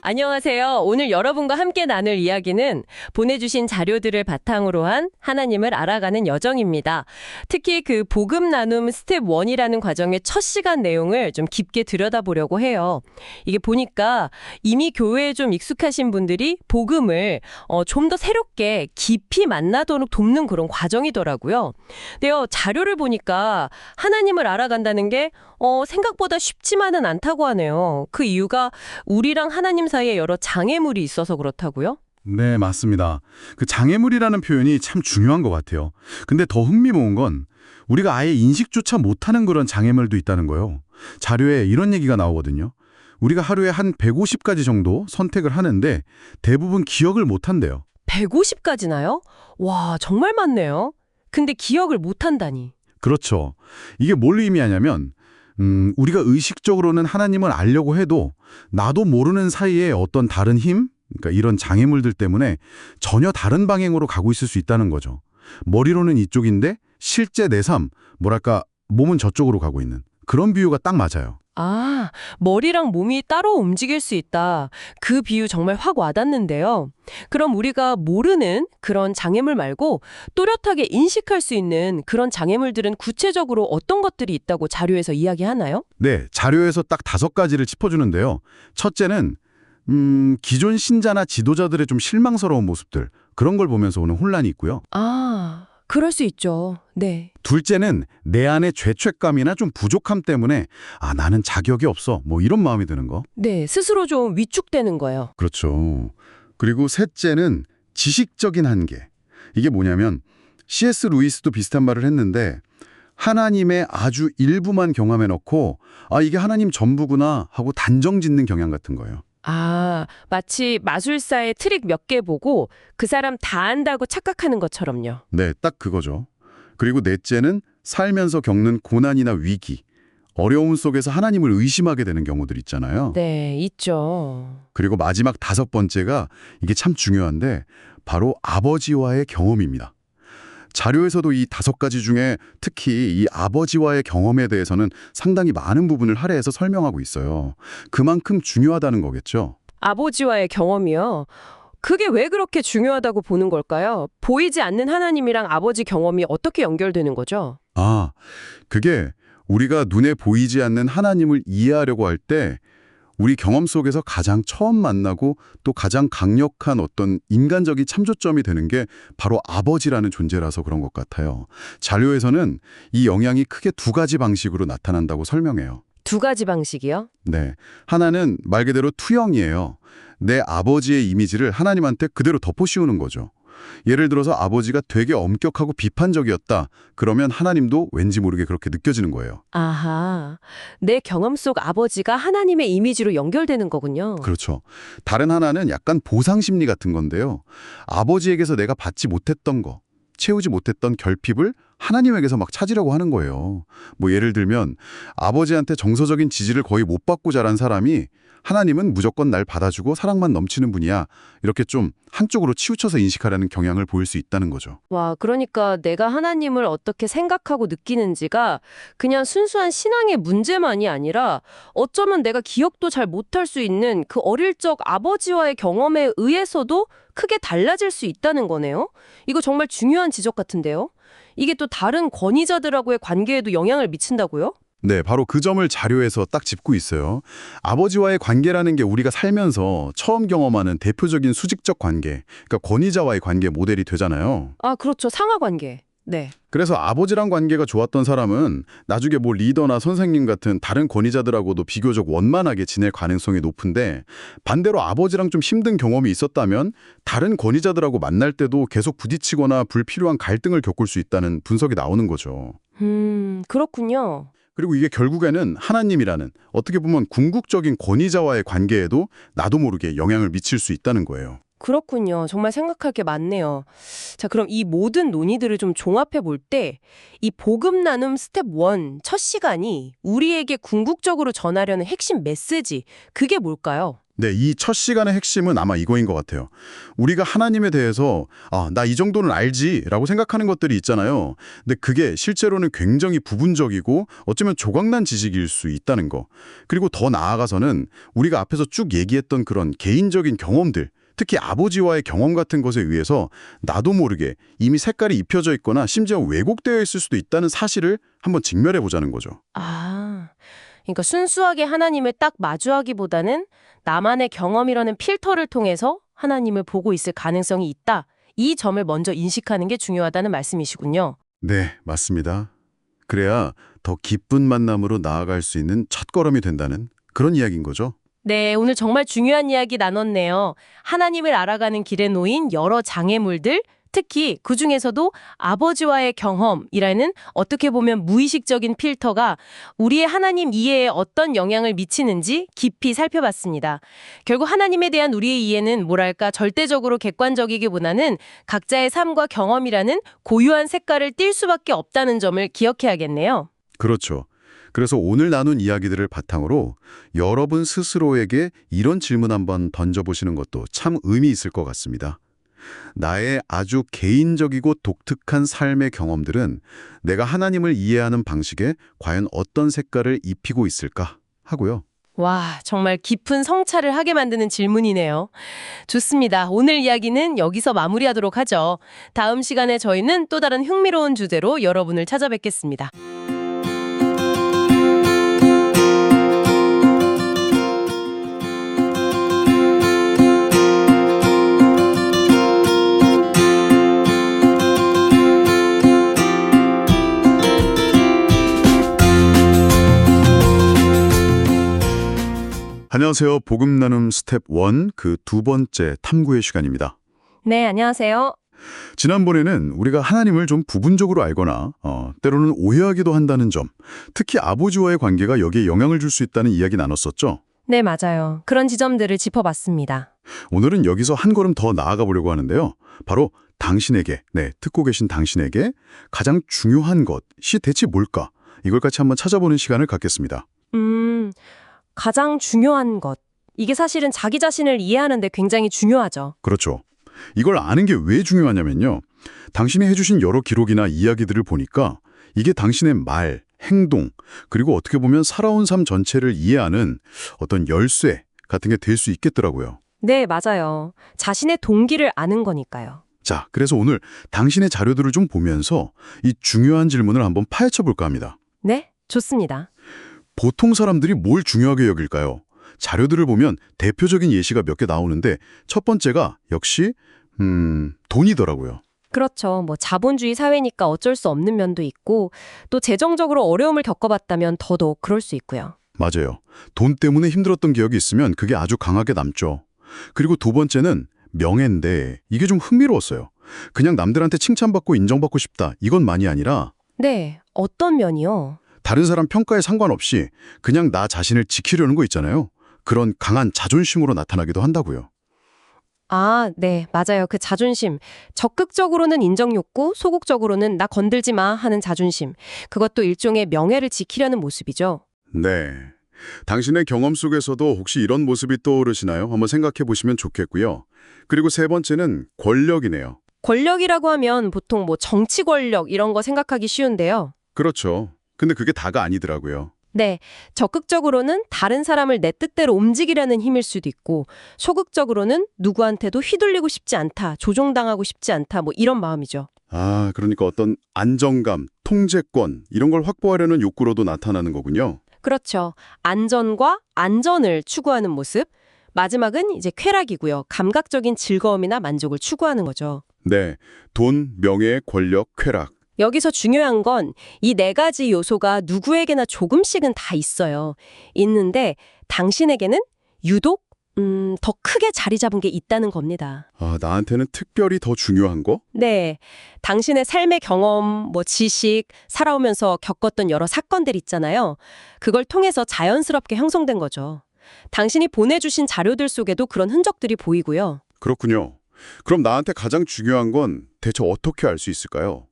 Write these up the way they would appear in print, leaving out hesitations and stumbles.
안녕하세요. 오늘 여러분과 함께 나눌 이야기는 보내주신 자료들을 바탕으로 한 하나님을 알아가는 여정입니다. 특히 그 복음 나눔 스텝 1이라는 과정의 첫 시간 내용을 좀 깊게 들여다보려고 해요. 이게 보니까 이미 교회에 좀 익숙하신 분들이 복음을 좀 더 새롭게 깊이 만나도록 돕는 그런 과정이더라고요. 근데요, 자료를 보니까 하나님을 알아간다는 게 생각보다 쉽지만은 않다고 하네요. 그 이유가 우리랑 하나님 사이에 여러 장애물이 있어서 그렇다고요? 네, 맞습니다. 그 장애물이라는 표현이 참 중요한 것 같아요. 근데 더 흥미로운 건 우리가 아예 인식조차 못하는 그런 장애물도 있다는 거예요. 자료에 이런 얘기가 나오거든요. 우리가 하루에 한 150가지 정도 선택을 하는데 대부분 기억을 못한대요. 150가지나요? 와, 정말 많네요. 근데 기억을 못한다니. 그렇죠. 이게 뭘 의미하냐면 우리가 의식적으로는 하나님을 알려고 해도 나도 모르는 사이에 어떤 다른 힘? 그러니까 이런 장애물들 때문에 전혀 다른 방향으로 가고 있을 수 있다는 거죠. 머리로는 이쪽인데 실제 내 삶, 뭐랄까 몸은 저쪽으로 가고 있는 그런 비유가 딱 맞아요. 아, 머리랑 몸이 따로 움직일 수 있다. 그 비유 정말 확 와닿는데요. 그럼 우리가 모르는 그런 장애물 말고 또렷하게 인식할 수 있는 그런 장애물들은 구체적으로 어떤 것들이 있다고 자료에서 이야기하나요? 네, 자료에서 딱 5가지를 짚어주는데요. 첫째는 기존 신자나 지도자들의 좀 실망스러운 모습들, 그런 걸 보면서 오는 혼란이 있고요. 아, 그럴 수 있죠. 네. 둘째는 내 안의 죄책감이나 좀 부족함 때문에 나는 자격이 없어, 뭐 이런 마음이 드는 거. 네, 스스로 좀 위축되는 거예요. 그렇죠. 그리고 셋째는 지식적인 한계. 이게 뭐냐면 C.S. 루이스도 비슷한 말을 했는데 하나님의 아주 일부만 경험해놓고 이게 하나님 전부구나 하고 단정 짓는 경향 같은 거예요. 아, 마치 마술사의 트릭 몇 개 보고 그 사람 다 안다고 착각하는 것처럼요. 네, 딱 그거죠. 그리고 넷째는 살면서 겪는 고난이나 위기, 어려움 속에서 하나님을 의심하게 되는 경우들 있잖아요. 네, 있죠. 그리고 마지막 5번째가 이게 참 중요한데 바로 아버지와의 경험입니다. 자료에서도 이 5가지 중에 특히 이 아버지와의 경험에 대해서는 상당히 많은 부분을 할애해서 설명하고 있어요. 그만큼 중요하다는 거겠죠. 아버지와의 경험이요. 그게 왜 그렇게 중요하다고 보는 걸까요? 보이지 않는 하나님이랑 아버지 경험이 어떻게 연결되는 거죠? 그게 우리가 눈에 보이지 않는 하나님을 이해하려고 할 때 우리 경험 속에서 가장 처음 만나고 또 가장 강력한 어떤 인간적인 참조점이 되는 게 바로 아버지라는 존재라서 그런 것 같아요. 자료에서는 이 영향이 크게 2가지 방식으로 나타난다고 설명해요. 2가지 방식이요? 네, 하나는 말 그대로 투영이에요. 내 아버지의 이미지를 하나님한테 그대로 덮어씌우는 거죠. 예를 들어서 아버지가 되게 엄격하고 비판적이었다. 그러면 하나님도 왠지 모르게 그렇게 느껴지는 거예요. 아하, 내 경험 속 아버지가 하나님의 이미지로 연결되는 거군요. 그렇죠. 다른 하나는 약간 보상 심리 같은 건데요. 아버지에게서 내가 받지 못했던 거, 채우지 못했던 결핍을 하나님에게서 막 찾으려고 하는 거예요. 뭐 예를 들면 아버지한테 정서적인 지지를 거의 못 받고 자란 사람이 하나님은 무조건 날 받아주고 사랑만 넘치는 분이야. 이렇게 좀 한쪽으로 치우쳐서 인식하려는 경향을 보일 수 있다는 거죠. 와, 그러니까 내가 하나님을 어떻게 생각하고 느끼는지가 그냥 순수한 신앙의 문제만이 아니라 어쩌면 내가 기억도 잘 못할 수 있는 그 어릴 적 아버지와의 경험에 의해서도 크게 달라질 수 있다는 거네요. 이거 정말 중요한 지적 같은데요. 이게 또 다른 권위자들하고의 관계에도 영향을 미친다고요? 네, 바로 그 점을 자료에서 딱 짚고 있어요. 아버지와의 관계라는 게 우리가 살면서 처음 경험하는 대표적인 수직적 관계, 그러니까 권위자와의 관계 모델이 되잖아요. 아, 그렇죠. 상하 관계. 네. 그래서 아버지랑 관계가 좋았던 사람은 나중에 뭐 리더나 선생님 같은 다른 권위자들하고도 비교적 원만하게 지낼 가능성이 높은데 반대로 아버지랑 좀 힘든 경험이 있었다면 다른 권위자들하고 만날 때도 계속 부딪히거나 불필요한 갈등을 겪을 수 있다는 분석이 나오는 거죠. 그렇군요. 그리고 이게 결국에는 하나님이라는 어떻게 보면 궁극적인 권위자와의 관계에도 나도 모르게 영향을 미칠 수 있다는 거예요. 그렇군요. 정말 생각할 게 많네요. 자, 그럼 이 모든 논의들을 좀 종합해 볼 때, 이 복음 나눔 스텝 1 첫 시간이 우리에게 궁극적으로 전하려는 핵심 메시지, 그게 뭘까요? 네, 이 첫 시간의 핵심은 아마 이거인 것 같아요. 우리가 하나님에 대해서 나 이 정도는 알지라고 생각하는 것들이 있잖아요. 근데 그게 실제로는 굉장히 부분적이고 어쩌면 조각난 지식일 수 있다는 거. 그리고 더 나아가서는 우리가 앞에서 쭉 얘기했던 그런 개인적인 경험들, 특히 아버지와의 경험 같은 것에 의해서 나도 모르게 이미 색깔이 입혀져 있거나 심지어 왜곡되어 있을 수도 있다는 사실을 한번 직면해 보자는 거죠. 아, 그러니까 순수하게 하나님을 딱 마주하기보다는 나만의 경험이라는 필터를 통해서 하나님을 보고 있을 가능성이 있다. 이 점을 먼저 인식하는 게 중요하다는 말씀이시군요. 네, 맞습니다. 그래야 더 기쁜 만남으로 나아갈 수 있는 첫걸음이 된다는 그런 이야기인 거죠. 네, 오늘 정말 중요한 이야기 나눴네요. 하나님을 알아가는 길에 놓인 여러 장애물들, 특히 그중에서도 아버지와의 경험이라는 어떻게 보면 무의식적인 필터가 우리의 하나님 이해에 어떤 영향을 미치는지 깊이 살펴봤습니다. 결국 하나님에 대한 우리의 이해는 뭐랄까 절대적으로 객관적이기보다는 각자의 삶과 경험이라는 고유한 색깔을 띌 수밖에 없다는 점을 기억해야겠네요. 그렇죠. 그래서 오늘 나눈 이야기들을 바탕으로 여러분 스스로에게 이런 질문 한번 던져보시는 것도 참 의미 있을 것 같습니다. 나의 아주 개인적이고 독특한 삶의 경험들은 내가 하나님을 이해하는 방식에 과연 어떤 색깔을 입히고 있을까 하고요. 와, 정말 깊은 성찰을 하게 만드는 질문이네요. 좋습니다. 오늘 이야기는 여기서 마무리하도록 하죠. 다음 시간에 저희는 또 다른 흥미로운 주제로 여러분을 찾아뵙겠습니다. 안녕하세요. 복음 나눔 스텝 1 그 두 번째 탐구의 시간입니다. 네, 안녕하세요. 지난번에는 우리가 하나님을 좀 부분적으로 알거나 때로는 오해하기도 한다는 점, 특히 아버지와의 관계가 여기에 영향을 줄 수 있다는 이야기 나눴었죠. 네, 맞아요. 그런 지점들을 짚어봤습니다. 오늘은 여기서 한 걸음 더 나아가 보려고 하는데요. 바로 당신에게, 듣고 계신 당신에게 가장 중요한 것이 대체 뭘까? 이걸 같이 한번 찾아보는 시간을 갖겠습니다. 가장 중요한 것. 이게 사실은 자기 자신을 이해하는 데 굉장히 중요하죠. 그렇죠. 이걸 아는 게 왜 중요하냐면요. 당신이 해주신 여러 기록이나 이야기들을 보니까 이게 당신의 말, 행동, 그리고 어떻게 보면 살아온 삶 전체를 이해하는 어떤 열쇠 같은 게 될 수 있겠더라고요. 네, 맞아요. 자신의 동기를 아는 거니까요. 자, 그래서 오늘 당신의 자료들을 좀 보면서 이 중요한 질문을 한번 파헤쳐 볼까 합니다. 네, 좋습니다. 보통 사람들이 뭘 중요하게 여길까요? 자료들을 보면 대표적인 예시가 몇 개 나오는데 첫 번째가 역시 돈이더라고요. 그렇죠. 자본주의 사회니까 어쩔 수 없는 면도 있고 또 재정적으로 어려움을 겪어봤다면 더더욱 그럴 수 있고요. 맞아요. 돈 때문에 힘들었던 기억이 있으면 그게 아주 강하게 남죠. 그리고 두 번째는 명예인데 이게 좀 흥미로웠어요. 그냥 남들한테 칭찬받고 인정받고 싶다. 이건만이 아니라 네, 어떤 면이요? 다른 사람 평가에 상관없이 그냥 나 자신을 지키려는 거 있잖아요. 그런 강한 자존심으로 나타나기도 한다고요. 아, 네, 맞아요. 그 자존심. 적극적으로는 인정 욕구, 소극적으로는 나 건들지 마 하는 자존심. 그것도 일종의 명예를 지키려는 모습이죠. 네. 당신의 경험 속에서도 혹시 이런 모습이 떠오르시나요? 한번 생각해 보시면 좋겠고요. 그리고 세 번째는 권력이네요. 권력이라고 하면 보통 정치 권력 이런 거 생각하기 쉬운데요. 그렇죠. 근데 그게 다가 아니더라고요. 네, 적극적으로는 다른 사람을 내 뜻대로 움직이려는 힘일 수도 있고 소극적으로는 누구한테도 휘둘리고 싶지 않다, 조종당하고 싶지 않다 이런 마음이죠. 아, 그러니까 어떤 안정감, 통제권 이런 걸 확보하려는 욕구로도 나타나는 거군요. 그렇죠. 안전과 안전을 추구하는 모습. 마지막은 이제 쾌락이고요. 감각적인 즐거움이나 만족을 추구하는 거죠. 네, 돈, 명예, 권력, 쾌락. 여기서 중요한 건 이 네 가지 요소가 누구에게나 조금씩은 다 있어요. 있는데 당신에게는 유독 더 크게 자리 잡은 게 있다는 겁니다. 아, 나한테는 특별히 더 중요한 거? 네, 당신의 삶의 경험, 지식, 살아오면서 겪었던 여러 사건들 있잖아요. 그걸 통해서 자연스럽게 형성된 거죠. 당신이 보내주신 자료들 속에도 그런 흔적들이 보이고요. 그렇군요. 그럼 나한테 가장 중요한 건 대체 어떻게 알 수 있을까요?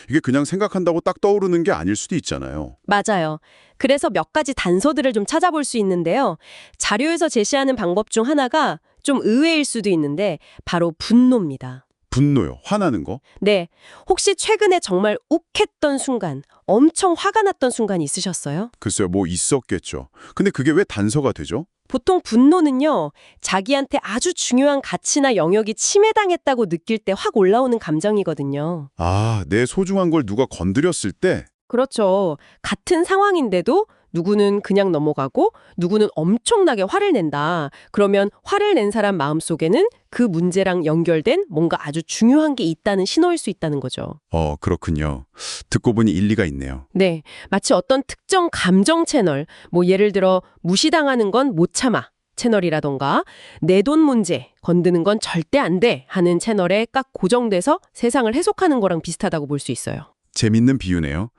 이게 그냥 생각한다고 딱 떠오르는 게 아닐 수도 있잖아요. 맞아요. 그래서 몇 가지 단서들을 좀 찾아볼 수 있는데요. 자료에서 제시하는 방법 중 하나가 좀 의외일 수도 있는데 바로 분노입니다. 분노요. 화나는 거? 네. 혹시 최근에 정말 욱했던 순간, 엄청 화가 났던 순간 있으셨어요? 글쎄요, 뭐 있었겠죠. 근데 그게 왜 단서가 되죠? 보통 분노는요, 자기한테 아주 중요한 가치나 영역이 침해당했다고 느낄 때 확 올라오는 감정이거든요. 아, 내 소중한 걸 누가 건드렸을 때? 그렇죠. 같은 상황인데도 누구는 그냥 넘어가고 누구는 엄청나게 화를 낸다. 그러면 화를 낸 사람 마음속에는 그 문제랑 연결된 뭔가 아주 중요한 게 있다는 신호일 수 있다는 거죠. 그렇군요. 듣고 보니 일리가 있네요. 네, 마치 어떤 특정 감정 채널, 뭐 예를 들어 무시당하는 건 못 참아 채널이라던가 내 돈 문제, 건드는 건 절대 안 돼 하는 채널에 딱 고정돼서 세상을 해석하는 거랑 비슷하다고 볼 수 있어요. 재밌는 비유네요.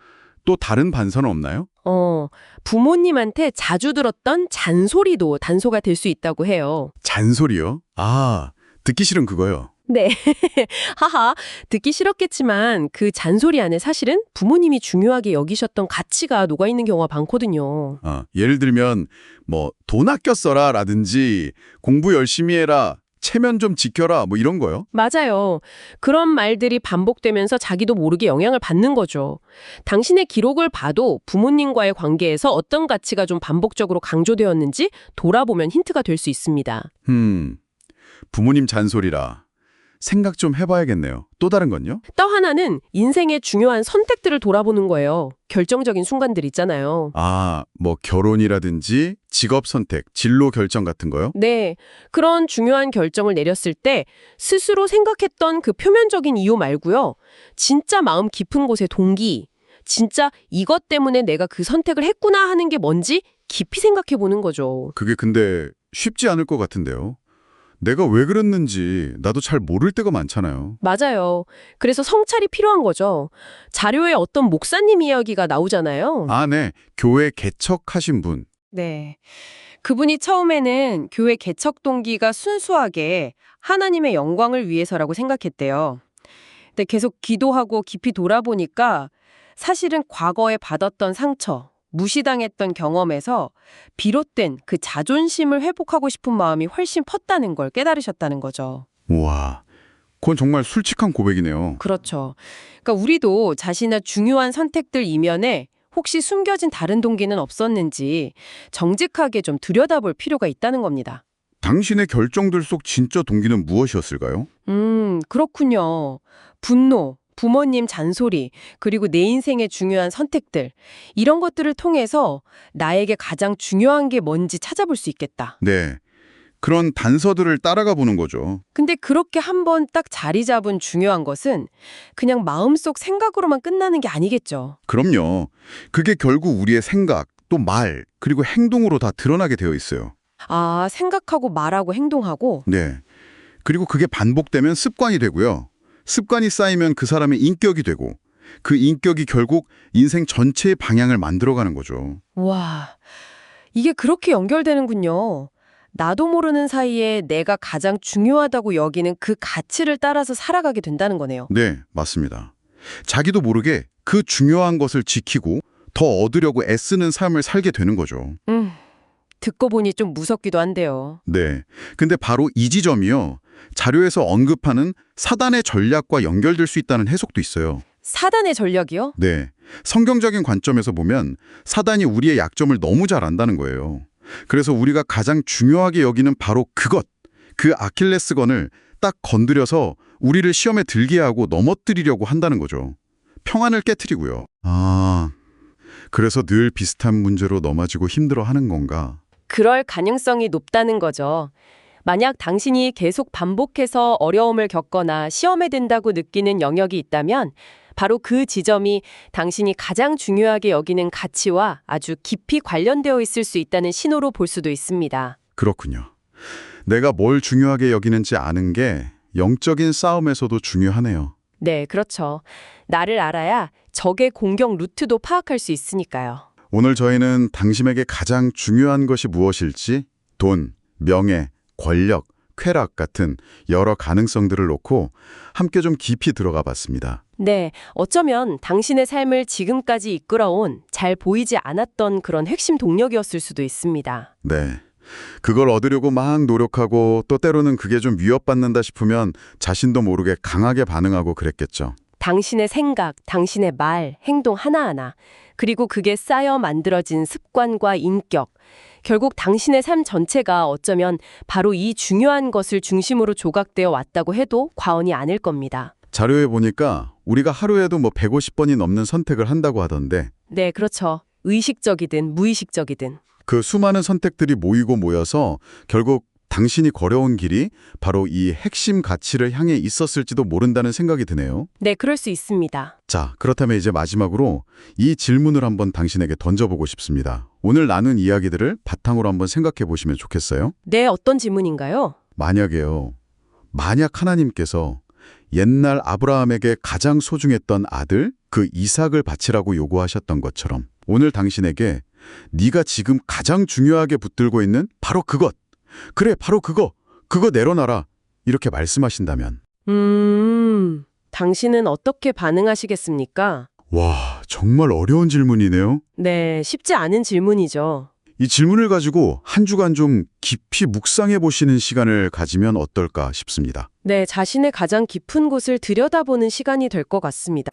또 다른 반선은 없나요? 부모님한테 자주 들었던 잔소리도 단서가 될 수 있다고 해요. 잔소리요? 아, 듣기 싫은 그거요. 네. 하하, 듣기 싫었겠지만 그 잔소리 안에 사실은 부모님이 중요하게 여기셨던 가치가 녹아있는 경우가 많거든요. 예를 들면 뭐 돈 아껴 써라 라든지 공부 열심히 해라, 체면 좀 지켜라 뭐 이런 거요. 맞아요. 그런 말들이 반복되면서 자기도 모르게 영향을 받는 거죠. 당신의 기록을 봐도 부모님과의 관계에서 어떤 가치가 좀 반복적으로 강조되었는지 돌아보면 힌트가 될 수 있습니다. 부모님 잔소리라. 생각 좀 해봐야겠네요. 또 다른 건요? 또 하나는 인생의 중요한 선택들을 돌아보는 거예요. 결정적인 순간들 있잖아요. 뭐 결혼이라든지 직업 선택, 진로 결정 같은 거요? 네, 그런 중요한 결정을 내렸을 때 스스로 생각했던 그 표면적인 이유 말고요. 진짜 마음 깊은 곳의 동기, 진짜 이것 때문에 내가 그 선택을 했구나 하는 게 뭔지 깊이 생각해 보는 거죠. 그게 근데 쉽지 않을 것 같은데요. 내가 왜 그랬는지 나도 잘 모를 때가 많잖아요. 맞아요. 그래서 성찰이 필요한 거죠. 자료에 어떤 목사님 이야기가 나오잖아요. 네. 교회 개척하신 분. 네. 그분이 처음에는 교회 개척 동기가 순수하게 하나님의 영광을 위해서라고 생각했대요. 근데 계속 기도하고 깊이 돌아보니까 사실은 과거에 받았던 상처, 무시당했던 경험에서 비롯된 그 자존심을 회복하고 싶은 마음이 훨씬 컸다는 걸 깨달으셨다는 거죠. 우와, 그건 정말 솔직한 고백이네요. 그렇죠. 그러니까 우리도 자신의 중요한 선택들 이면에 혹시 숨겨진 다른 동기는 없었는지 정직하게 좀 들여다볼 필요가 있다는 겁니다. 당신의 결정들 속 진짜 동기는 무엇이었을까요? 그렇군요. 분노, 부모님 잔소리, 그리고 내 인생의 중요한 선택들, 이런 것들을 통해서 나에게 가장 중요한 게 뭔지 찾아볼 수 있겠다. 네. 그런 단서들을 따라가 보는 거죠. 근데 그렇게 한번 딱 자리 잡은 중요한 것은 그냥 마음속 생각으로만 끝나는 게 아니겠죠. 그럼요. 그게 결국 우리의 생각, 또 말, 그리고 행동으로 다 드러나게 되어 있어요. 생각하고 말하고 행동하고. 네. 그리고 그게 반복되면 습관이 되고요. 습관이 쌓이면 그 사람의 인격이 되고 그 인격이 결국 인생 전체의 방향을 만들어가는 거죠. 와, 이게 그렇게 연결되는군요. 나도 모르는 사이에 내가 가장 중요하다고 여기는 그 가치를 따라서 살아가게 된다는 거네요. 네, 맞습니다. 자기도 모르게 그 중요한 것을 지키고 더 얻으려고 애쓰는 삶을 살게 되는 거죠. 듣고 보니 좀 무섭기도 한데요. 네. 근데 바로 이 지점이요. 자료에서 언급하는 사단의 전략과 연결될 수 있다는 해석도 있어요. 사단의 전략이요? 네. 성경적인 관점에서 보면 사단이 우리의 약점을 너무 잘 안다는 거예요. 그래서 우리가 가장 중요하게 여기는 바로 그것, 그 아킬레스건을 딱 건드려서 우리를 시험에 들게 하고 넘어뜨리려고 한다는 거죠. 평안을 깨트리고요. 그래서 늘 비슷한 문제로 넘어지고 힘들어하는 건가? 그럴 가능성이 높다는 거죠. 만약 당신이 계속 반복해서 어려움을 겪거나 시험에 든다고 느끼는 영역이 있다면 바로 그 지점이 당신이 가장 중요하게 여기는 가치와 아주 깊이 관련되어 있을 수 있다는 신호로 볼 수도 있습니다. 그렇군요. 내가 뭘 중요하게 여기는지 아는 게 영적인 싸움에서도 중요하네요. 네, 그렇죠. 나를 알아야 적의 공격 루트도 파악할 수 있으니까요. 오늘 저희는 당신에게 가장 중요한 것이 무엇일지 돈, 명예, 권력, 쾌락 같은 여러 가능성들을 놓고 함께 좀 깊이 들어가 봤습니다. 네, 어쩌면 당신의 삶을 지금까지 이끌어온 잘 보이지 않았던 그런 핵심 동력이었을 수도 있습니다. 네. 그걸 얻으려고 막 노력하고 또 때로는 그게 좀 위협받는다 싶으면 자신도 모르게 강하게 반응하고 그랬겠죠. 당신의 생각, 당신의 말, 행동 하나하나, 그리고 그게 쌓여 만들어진 습관과 인격, 결국 당신의 삶 전체가 어쩌면 바로 이 중요한 것을 중심으로 조각되어 왔다고 해도 과언이 아닐 겁니다. 자료에 보니까 우리가 하루에도 150번이 넘는 선택을 한다고 하던데 네, 그렇죠. 의식적이든 무의식적이든. 그 수많은 선택들이 모이고 모여서 결국 당신이 걸어온 길이 바로 이 핵심 가치를 향해 있었을지도 모른다는 생각이 드네요. 네, 그럴 수 있습니다. 자, 그렇다면 이제 마지막으로 이 질문을 한번 당신에게 던져보고 싶습니다. 오늘 나눈 이야기들을 바탕으로 한번 생각해 보시면 좋겠어요. 네, 어떤 질문인가요? 만약 하나님께서 옛날 아브라함에게 가장 소중했던 아들, 그 이삭을 바치라고 요구하셨던 것처럼 오늘 당신에게 네가 지금 가장 중요하게 붙들고 있는 바로 그것, 그래 바로 그거 내려놔라 이렇게 말씀하신다면 당신은 어떻게 반응하시겠습니까? 와, 정말 어려운 질문이네요. 네, 쉽지 않은 질문이죠. 이 질문을 가지고 한 주간 좀 깊이 묵상해 보시는 시간을 가지면 어떨까 싶습니다. 네, 자신의 가장 깊은 곳을 들여다보는 시간이 될 것 같습니다.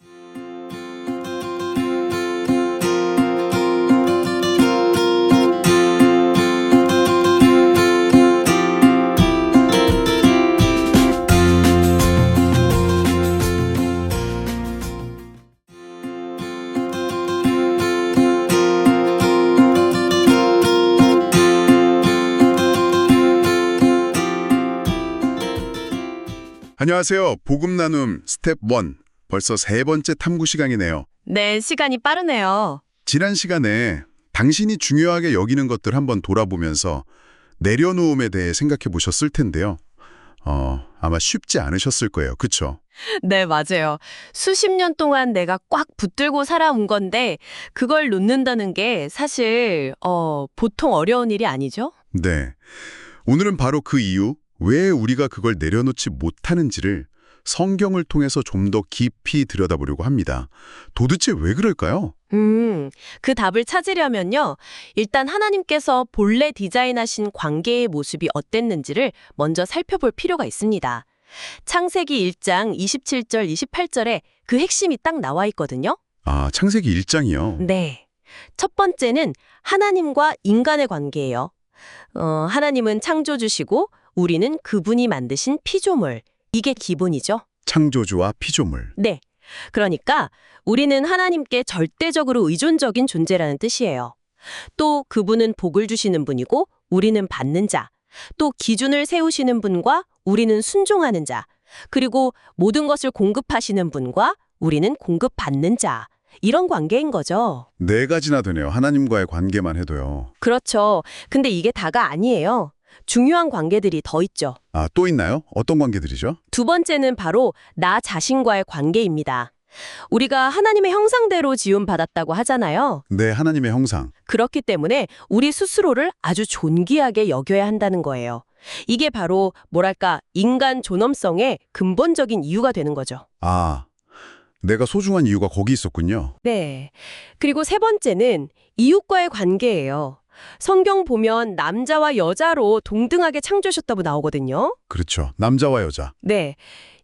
안녕하세요. 복음 나눔 스텝 1. 벌써 세 번째 탐구 시간이네요. 네, 시간이 빠르네요. 지난 시간에 당신이 중요하게 여기는 것들 한번 돌아보면서 내려놓음에 대해 생각해 보셨을 텐데요. 아마 쉽지 않으셨을 거예요. 그렇죠? 네, 맞아요. 수십 년 동안 내가 꽉 붙들고 살아온 건데 그걸 놓는다는 게 사실 보통 어려운 일이 아니죠? 네. 오늘은 바로 그 이유, 왜 우리가 그걸 내려놓지 못하는지를 성경을 통해서 좀 더 깊이 들여다보려고 합니다. 도대체 왜 그럴까요? 그 답을 찾으려면요. 일단 하나님께서 본래 디자인하신 관계의 모습이 어땠는지를 먼저 살펴볼 필요가 있습니다. 창세기 1장 27절, 28절에 그 핵심이 딱 나와 있거든요. 아, 창세기 1장이요. 네. 첫 번째는 하나님과 인간의 관계예요. 하나님은 창조주시고 우리는 그분이 만드신 피조물. 이게 기본이죠. 창조주와 피조물. 네. 그러니까 우리는 하나님께 절대적으로 의존적인 존재라는 뜻이에요. 또 그분은 복을 주시는 분이고 우리는 받는 자. 또 기준을 세우시는 분과 우리는 순종하는 자. 그리고 모든 것을 공급하시는 분과 우리는 공급받는 자. 이런 관계인 거죠. 네 가지나 되네요. 하나님과의 관계만 해도요. 그렇죠. 근데 이게 다가 아니에요. 중요한 관계들이 더 있죠. 아, 또 있나요? 어떤 관계들이죠? 두 번째는 바로 나 자신과의 관계입니다. 우리가 하나님의 형상대로 지음받았다고 하잖아요. 네, 하나님의 형상. 그렇기 때문에 우리 스스로를 아주 존귀하게 여겨야 한다는 거예요. 이게 바로 뭐랄까 인간 존엄성의 근본적인 이유가 되는 거죠. 아, 내가 소중한 이유가 거기 있었군요. 네. 그리고 세 번째는 이웃과의 관계예요. 성경 보면 남자와 여자로 동등하게 창조하셨다고 나오거든요. 그렇죠. 남자와 여자. 네.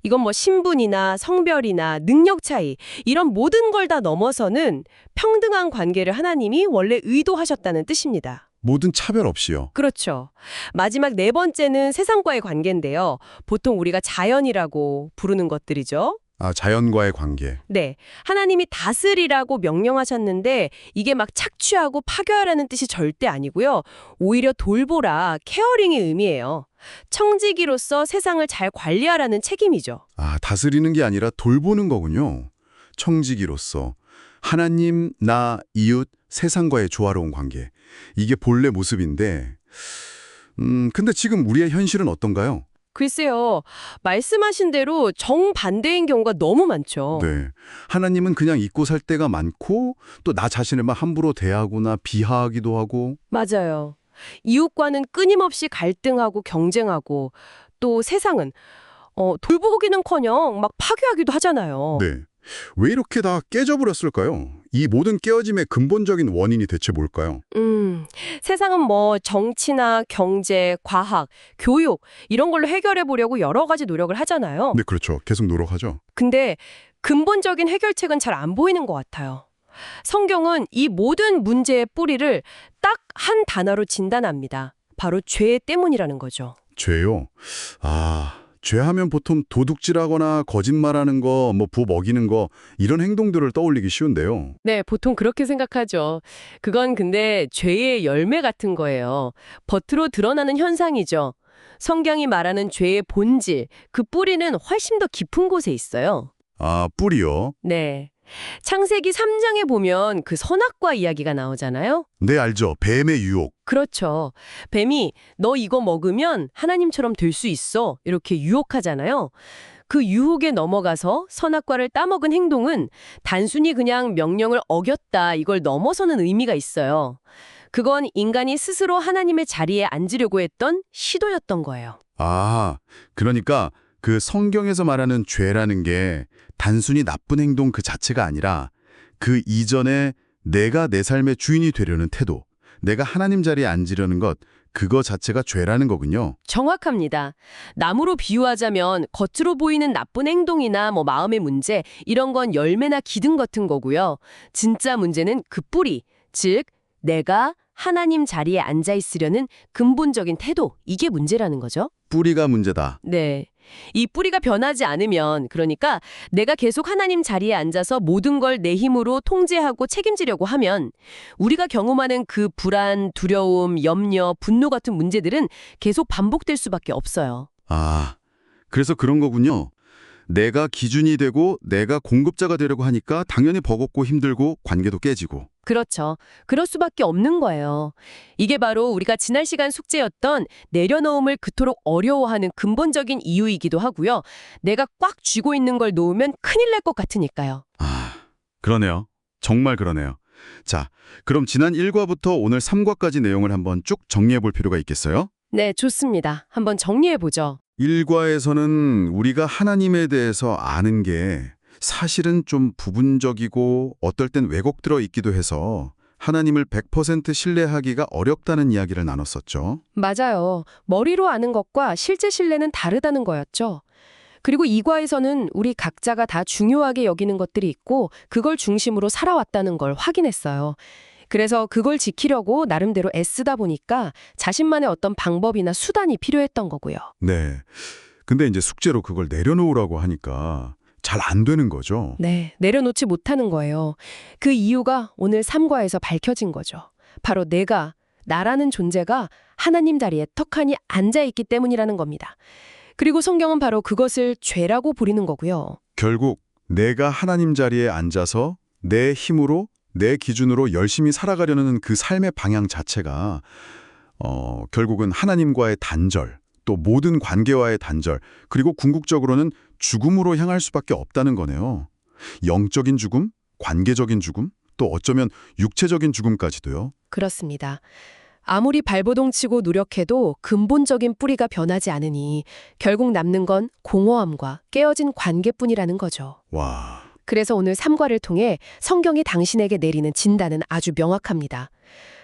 이건 뭐 신분이나 성별이나 능력 차이 이런 모든 걸 다 넘어서는 평등한 관계를 하나님이 원래 의도하셨다는 뜻입니다. 모든 차별 없이요. 그렇죠. 마지막 네 번째는 세상과의 관계인데요. 보통 우리가 자연이라고 부르는 것들이죠. 아, 자연과의 관계. 네. 하나님이 다스리라고 명령하셨는데 이게 막 착취하고 파괴하라는 뜻이 절대 아니고요. 오히려 돌보라, 케어링의 의미예요. 청지기로서 세상을 잘 관리하라는 책임이죠. 아, 다스리는 게 아니라 돌보는 거군요. 청지기로서. 하나님, 나, 이웃, 세상과의 조화로운 관계. 이게 본래 모습인데, 근데 지금 우리의 현실은 어떤가요? 글쎄요. 말씀하신 대로 정반대인 경우가 너무 많죠. 네. 하나님은 그냥 잊고 살 때가 많고 또 나 자신을 막 함부로 대하거나 비하하기도 하고 맞아요. 이웃과는 끊임없이 갈등하고 경쟁하고 또 세상은 돌보기는커녕 막 파괴하기도 하잖아요. 네. 왜 이렇게 다 깨져버렸을까요? 이 모든 깨어짐의 근본적인 원인이 대체 뭘까요? 세상은 뭐 정치나 경제, 과학, 교육 이런 걸로 해결해 보려고 여러 가지 노력을 하잖아요. 네, 그렇죠. 계속 노력하죠. 근데 근본적인 해결책은 잘 안 보이는 것 같아요. 성경은 이 모든 문제의 뿌리를 딱 한 단어로 진단합니다. 바로 죄 때문이라는 거죠. 죄요? 죄하면 보통 도둑질하거나 거짓말하는 거, 부 먹이는 거 이런 행동들을 떠올리기 쉬운데요. 네, 보통 그렇게 생각하죠. 그건 근데 죄의 열매 같은 거예요. 겉으로 드러나는 현상이죠. 성경이 말하는 죄의 본질, 그 뿌리는 훨씬 더 깊은 곳에 있어요. 뿌리요? 네. 창세기 3장에 보면 그 선악과 이야기가 나오잖아요. 네, 알죠. 뱀의 유혹. 그렇죠. 뱀이 너 이거 먹으면 하나님처럼 될 수 있어. 이렇게 유혹하잖아요. 그 유혹에 넘어가서 선악과를 따먹은 행동은 단순히 그냥 명령을 어겼다. 이걸 넘어서는 의미가 있어요. 그건 인간이 스스로 하나님의 자리에 앉으려고 했던 시도였던 거예요. 그러니까 그 성경에서 말하는 죄라는 게 단순히 나쁜 행동 그 자체가 아니라 그 이전에 내가 내 삶의 주인이 되려는 태도, 내가 하나님 자리에 앉으려는 것, 그거 자체가 죄라는 거군요. 정확합니다. 나무로 비유하자면 겉으로 보이는 나쁜 행동이나 마음의 문제, 이런 건 열매나 기둥 같은 거고요. 진짜 문제는 그 뿌리, 즉 내가 하나님 자리에 앉아 있으려는 근본적인 태도, 이게 문제라는 거죠. 뿌리가 문제다. 네. 이 뿌리가 변하지 않으면, 그러니까 내가 계속 하나님 자리에 앉아서 모든 걸 내 힘으로 통제하고 책임지려고 하면 우리가 경험하는 그 불안, 두려움, 염려, 분노 같은 문제들은 계속 반복될 수밖에 없어요. 그래서 그런 거군요. 내가 기준이 되고 내가 공급자가 되려고 하니까 당연히 버겁고 힘들고 관계도 깨지고. 그렇죠. 그럴 수밖에 없는 거예요. 이게 바로 우리가 지난 시간 숙제였던 내려놓음을 그토록 어려워하는 근본적인 이유이기도 하고요. 내가 꽉 쥐고 있는 걸 놓으면 큰일 날 것 같으니까요. 그러네요. 정말 그러네요. 자, 그럼 지난 1과부터 오늘 3과까지 내용을 한번 쭉 정리해 볼 필요가 있겠어요? 네, 좋습니다. 한번 정리해 보죠. 1과에서는 우리가 하나님에 대해서 아는 게 사실은 좀 부분적이고 어떨 땐 왜곡들어 있기도 해서 하나님을 100% 신뢰하기가 어렵다는 이야기를 나눴었죠. 맞아요. 머리로 아는 것과 실제 신뢰는 다르다는 거였죠. 그리고 이과에서는 우리 각자가 다 중요하게 여기는 것들이 있고 그걸 중심으로 살아왔다는 걸 확인했어요. 그래서 그걸 지키려고 나름대로 애쓰다 보니까 자신만의 어떤 방법이나 수단이 필요했던 거고요. 네. 근데 이제 숙제로 그걸 내려놓으라고 하니까 잘 안 되는 거죠. 네, 내려놓지 못하는 거예요. 그 이유가 오늘 3과에서 밝혀진 거죠. 바로 나라는 존재가 하나님 자리에 턱하니 앉아있기 때문이라는 겁니다. 그리고 성경은 바로 그것을 죄라고 부르는 거고요. 결국 내가 하나님 자리에 앉아서 내 힘으로 내 기준으로 열심히 살아가려는 그 삶의 방향 자체가 결국은 하나님과의 단절, 또 모든 관계와의 단절, 그리고 궁극적으로는 죽음으로 향할 수밖에 없다는 거네요. 영적인 죽음, 관계적인 죽음, 또 어쩌면 육체적인 죽음까지도요. 그렇습니다. 아무리 발버둥치고 노력해도 근본적인 뿌리가 변하지 않으니 결국 남는 건 공허함과 깨어진 관계뿐이라는 거죠. 와, 그래서 오늘 3과를 통해 성경이 당신에게 내리는 진단은 아주 명확합니다.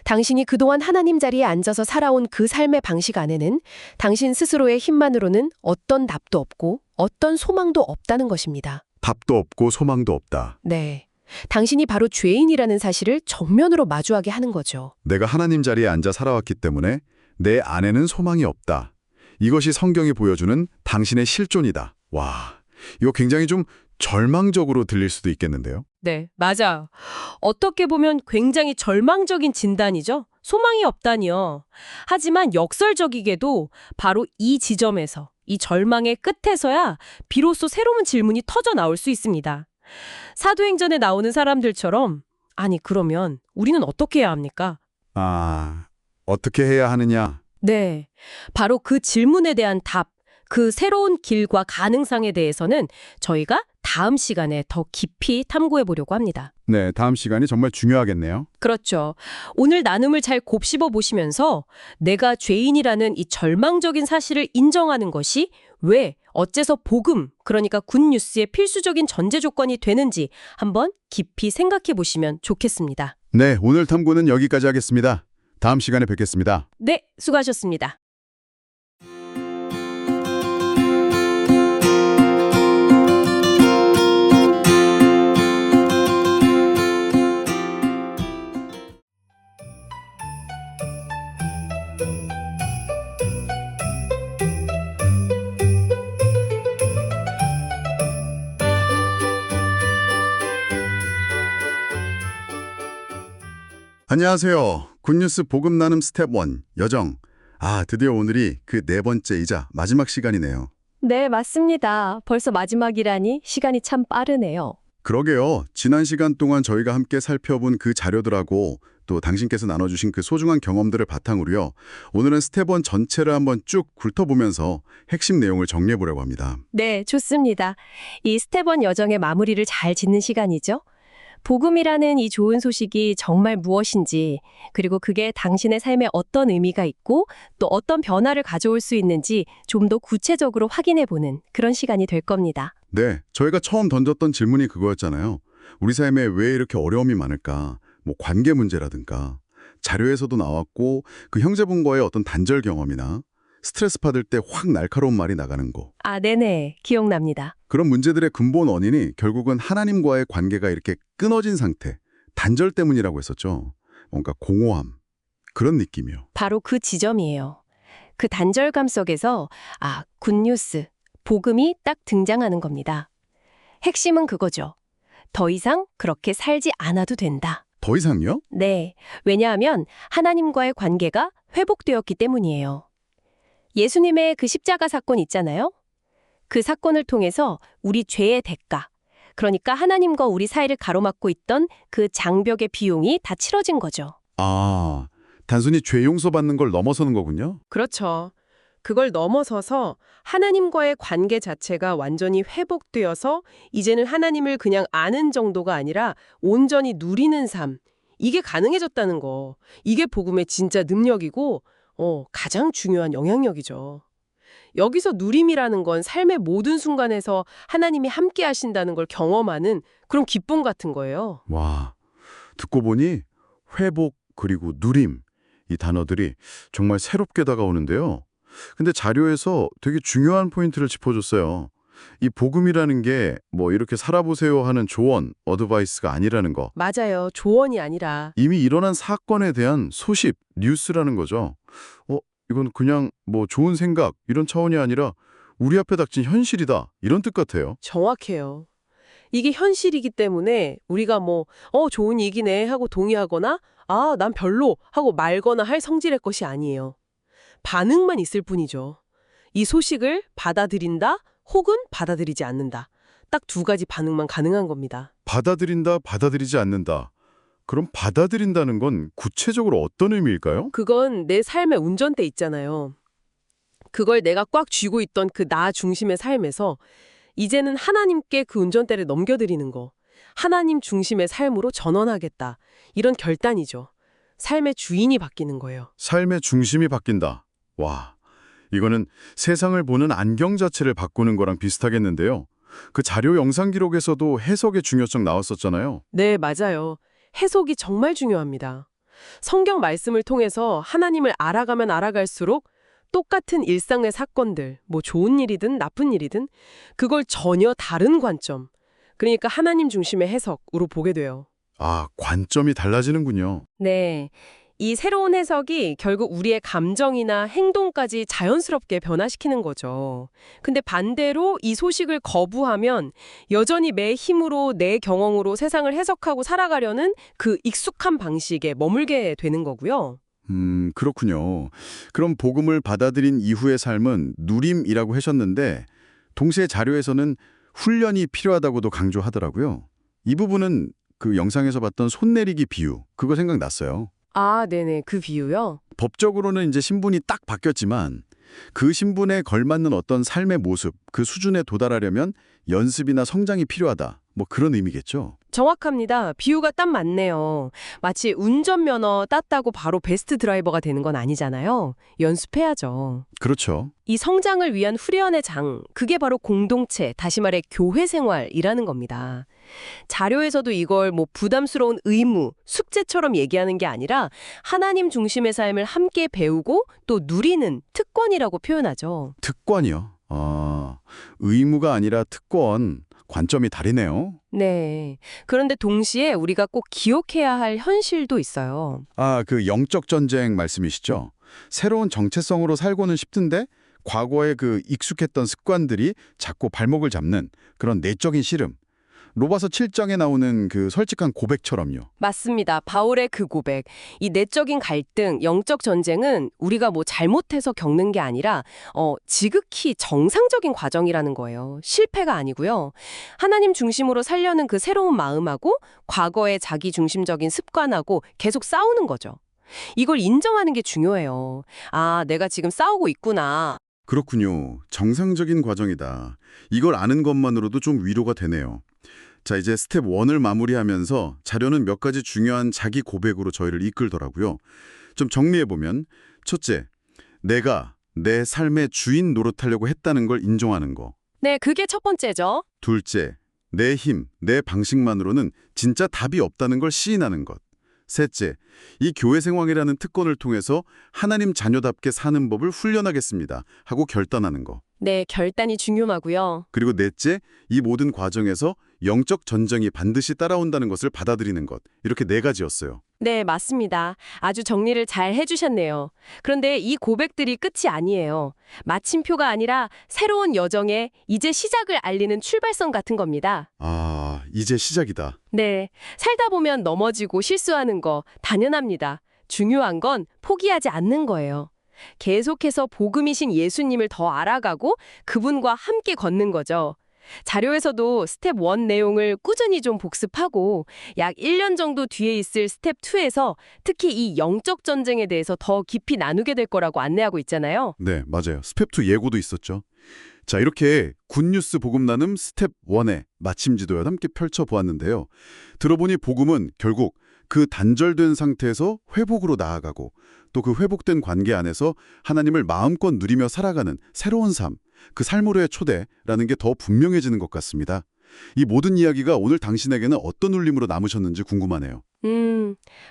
당신이 그동안 하나님 자리에 앉아서 살아온 그 삶의 방식 안에는 당신 스스로의 힘만으로는 어떤 답도 없고 어떤 소망도 없다는 것입니다. 답도 없고 소망도 없다. 네. 당신이 바로 죄인이라는 사실을 정면으로 마주하게 하는 거죠. 내가 하나님 자리에 앉아 살아왔기 때문에 내 안에는 소망이 없다. 이것이 성경이 보여주는 당신의 실존이다. 와, 이거 굉장히 좀 절망적으로 들릴 수도 있겠는데요. 네, 맞아요. 어떻게 보면 굉장히 절망적인 진단이죠. 소망이 없다니요. 하지만 역설적이게도 바로 이 지점에서, 이 절망의 끝에서야 비로소 새로운 질문이 터져 나올 수 있습니다. 사도행전에 나오는 사람들처럼 아니 그러면 우리는 어떻게 해야 합니까? 어떻게 해야 하느냐? 네, 바로 그 질문에 대한 답, 그 새로운 길과 가능성에 대해서는 저희가 다음 시간에 더 깊이 탐구해 보려고 합니다. 네, 다음 시간이 정말 중요하겠네요. 그렇죠. 오늘 나눔을 잘 곱씹어 보시면서 내가 죄인이라는 이 절망적인 사실을 인정하는 것이 왜, 어째서 복음, 그러니까 굿뉴스의 필수적인 전제 조건이 되는지 한번 깊이 생각해 보시면 좋겠습니다. 네, 오늘 탐구는 여기까지 하겠습니다. 다음 시간에 뵙겠습니다. 네, 수고하셨습니다. 안녕하세요. 굿뉴스 복음 나눔 스텝 1 여정. 드디어 오늘이 그 네 번째이자 마지막 시간이네요. 네, 맞습니다. 벌써 마지막이라니 시간이 참 빠르네요. 그러게요. 지난 시간 동안 저희가 함께 살펴본 그 자료들하고 또 당신께서 나눠주신 그 소중한 경험들을 바탕으로요. 오늘은 스텝 1 전체를 한번 쭉 훑어보면서 핵심 내용을 정리해보려고 합니다. 네, 좋습니다. 이 스텝1 여정의 마무리를 잘 짓는 시간이죠. 복음이라는 이 좋은 소식이 정말 무엇인지, 그리고 그게 당신의 삶에 어떤 의미가 있고 또 어떤 변화를 가져올 수 있는지 좀 더 구체적으로 확인해보는 그런 시간이 될 겁니다. 네, 저희가 처음 던졌던 질문이 그거였잖아요. 우리 삶에 왜 이렇게 어려움이 많을까? 뭐 관계 문제라든가 자료에서도 나왔고 그 형제분과의 어떤 단절 경험이나 스트레스 받을 때 확 날카로운 말이 나가는 거. 네네. 기억납니다. 그런 문제들의 근본 원인이 결국은 하나님과의 관계가 이렇게 끊어진 상태, 단절 때문이라고 했었죠. 뭔가 공허함, 그런 느낌이요. 바로 그 지점이에요. 그 단절감 속에서 굿뉴스, 복음이 딱 등장하는 겁니다. 핵심은 그거죠. 더 이상 그렇게 살지 않아도 된다. 더 이상요? 네. 왜냐하면 하나님과의 관계가 회복되었기 때문이에요. 예수님의 그 십자가 사건 있잖아요. 그 사건을 통해서 우리 죄의 대가, 그러니까 하나님과 우리 사이를 가로막고 있던 그 장벽의 비용이 다 치러진 거죠. 단순히 죄 용서받는 걸 넘어서는 거군요. 그렇죠. 그걸 넘어서서 하나님과의 관계 자체가 완전히 회복되어서 이제는 하나님을 그냥 아는 정도가 아니라 온전히 누리는 삶. 이게 가능해졌다는 거. 이게 복음의 진짜 능력이고 가장 중요한 영향력이죠. 여기서 누림이라는 건 삶의 모든 순간에서 하나님이 함께 하신다는 걸 경험하는 그런 기쁨 같은 거예요. 와, 듣고 보니 회복 그리고 누림 이 단어들이 정말 새롭게 다가오는데요. 근데 자료에서 되게 중요한 포인트를 짚어줬어요. 이 복음이라는 게 뭐 이렇게 살아보세요 하는 조언, 어드바이스가 아니라는 거. 맞아요. 조언이 아니라. 이미 일어난 사건에 대한 소식, 뉴스라는 거죠. 이건 그냥 뭐 좋은 생각 이런 차원이 아니라 우리 앞에 닥친 현실이다 이런 뜻 같아요. 정확해요. 이게 현실이기 때문에 우리가 좋은 얘기네 하고 동의하거나 난 별로 하고 말거나 할 성질의 것이 아니에요. 반응만 있을 뿐이죠. 이 소식을 받아들인다 혹은 받아들이지 않는다. 딱 두 가지 반응만 가능한 겁니다. 받아들인다, 받아들이지 않는다. 그럼 받아들인다는 건 구체적으로 어떤 의미일까요? 그건 내 삶의 운전대 있잖아요. 그걸 내가 꽉 쥐고 있던 그 나 중심의 삶에서 이제는 하나님께 그 운전대를 넘겨드리는 거. 하나님 중심의 삶으로 전환하겠다. 이런 결단이죠. 삶의 주인이 바뀌는 거예요. 삶의 중심이 바뀐다. 와, 이거는 세상을 보는 안경 자체를 바꾸는 거랑 비슷하겠는데요. 그 자료 영상 기록에서도 해석의 중요성 나왔었잖아요. 네, 맞아요. 해석이 정말 중요합니다. 성경 말씀을 통해서 하나님을 알아가면 알아갈수록 똑같은 일상의 사건들, 뭐 좋은 일이든 나쁜 일이든 그걸 전혀 다른 관점, 그러니까 하나님 중심의 해석으로 보게 돼요. 관점이 달라지는군요. 네. 이 새로운 해석이 결국 우리의 감정이나 행동까지 자연스럽게 변화시키는 거죠. 근데 반대로 이 소식을 거부하면 여전히 내 힘으로 내 경험으로 세상을 해석하고 살아가려는 그 익숙한 방식에 머물게 되는 거고요. 그렇군요. 그럼 복음을 받아들인 이후의 삶은 누림이라고 하셨는데 동시에 자료에서는 훈련이 필요하다고도 강조하더라고요. 이 부분은 그 영상에서 봤던 손 내리기 비유, 그거 생각났어요. 네네. 그 비유요? 법적으로는 이제 신분이 딱 바뀌었지만 그 신분에 걸맞는 어떤 삶의 모습, 그 수준에 도달하려면 연습이나 성장이 필요하다. 뭐 그런 의미겠죠. 정확합니다. 비유가 딱 맞네요. 마치 운전면허 땄다고 바로 베스트 드라이버가 되는 건 아니잖아요. 연습해야죠. 그렇죠. 이 성장을 위한 후련의 장, 그게 바로 공동체, 다시 말해 교회 생활이라는 겁니다. 자료에서도 이걸 뭐 부담스러운 의무, 숙제처럼 얘기하는 게 아니라 하나님 중심의 삶을 함께 배우고 또 누리는 특권이라고 표현하죠. 특권이요. 의무가 아니라 특권. 관점이 다르네요. 네. 그런데 동시에 우리가 꼭 기억해야 할 현실도 있어요. 그 영적 전쟁 말씀이시죠? 새로운 정체성으로 살고는 싶은데 과거에 그 익숙했던 습관들이 자꾸 발목을 잡는 그런 내적인 시름. 로마서 7장에 나오는 그 솔직한 고백처럼요. 맞습니다. 바울의 그 고백. 이 내적인 갈등, 영적 전쟁은 우리가 뭐 잘못해서 겪는 게 아니라 지극히 정상적인 과정이라는 거예요. 실패가 아니고요. 하나님 중심으로 살려는 그 새로운 마음하고 과거의 자기 중심적인 습관하고 계속 싸우는 거죠. 이걸 인정하는 게 중요해요. 아, 내가 지금 싸우고 있구나. 그렇군요. 정상적인 과정이다. 이걸 아는 것만으로도 좀 위로가 되네요. 자, 이제 스텝 1을 마무리하면서 자료는 몇 가지 중요한 자기 고백으로 저희를 이끌더라고요. 좀 정리해보면 첫째, 내가 내 삶의 주인 노릇하려고 했다는 걸 인정하는 거. 네, 그게 첫 번째죠. 둘째, 내 힘, 내 방식만으로는 진짜 답이 없다는 걸 시인하는 것. 셋째, 이 교회 생활이라는 특권을 통해서 하나님 자녀답게 사는 법을 훈련하겠습니다 하고 결단하는 거. 네, 결단이 중요하고요. 그리고 넷째, 이 모든 과정에서 영적 전쟁이 반드시 따라온다는 것을 받아들이는 것. 이렇게 네 가지였어요. 네, 맞습니다. 아주 정리를 잘 해주셨네요. 그런데 이 고백들이 끝이 아니에요. 마침표가 아니라 새로운 여정의 이제 시작을 알리는 출발선 같은 겁니다. 이제 시작이다. 네, 살다 보면 넘어지고 실수하는 거 당연합니다. 중요한 건 포기하지 않는 거예요. 계속해서 복음이신 예수님을 더 알아가고 그분과 함께 걷는 거죠. 자료에서도 스텝 1 내용을 꾸준히 좀 복습하고 약 1년 정도 뒤에 있을 스텝 2에서 특히 이 영적 전쟁에 대해서 더 깊이 나누게 될 거라고 안내하고 있잖아요. 네, 맞아요. 스텝 2 예고도 있었죠. 자, 이렇게 굿뉴스 복음 나눔 스텝 1의 마침지도와 함께 펼쳐보았는데요. 들어보니 복음은 결국 그 단절된 상태에서 회복으로 나아가고 또 그 회복된 관계 안에서 하나님을 마음껏 누리며 살아가는 새로운 삶, 그 삶으로의 초대라는 게 더 분명해지는 것 같습니다. 이 모든 이야기가 오늘 당신에게는 어떤 울림으로 남으셨는지 궁금하네요.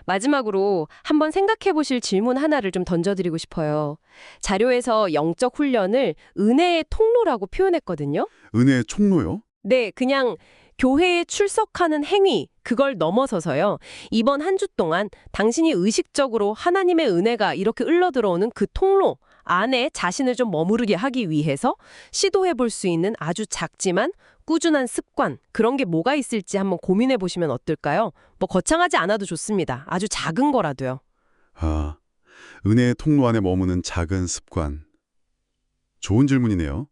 마지막으로 한번 생각해 보실 질문 하나를 좀 던져드리고 싶어요. 자료에서 영적 훈련을 은혜의 통로라고 표현했거든요. 은혜의 총로요? 네, 그냥 교회에 출석하는 행위, 그걸 넘어서서요. 이번 한 주 동안 당신이 의식적으로 하나님의 은혜가 이렇게 흘러들어오는 그 통로 안에 자신을 좀 머무르게 하기 위해서 시도해 볼 수 있는 아주 작지만 꾸준한 습관, 그런 게 뭐가 있을지 한번 고민해 보시면 어떨까요? 뭐 거창하지 않아도 좋습니다. 아주 작은 거라도요. 은혜의 통로 안에 머무는 작은 습관. 좋은 질문이네요.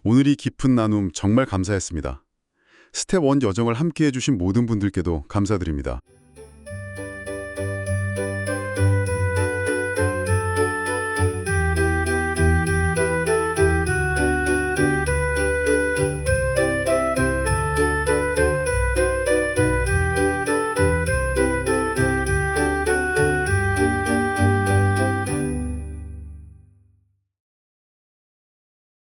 오늘 이 깊은 나눔 정말 감사했습니다. 스텝 1 여정을 함께해 주신 모든 분들께도 감사드립니다.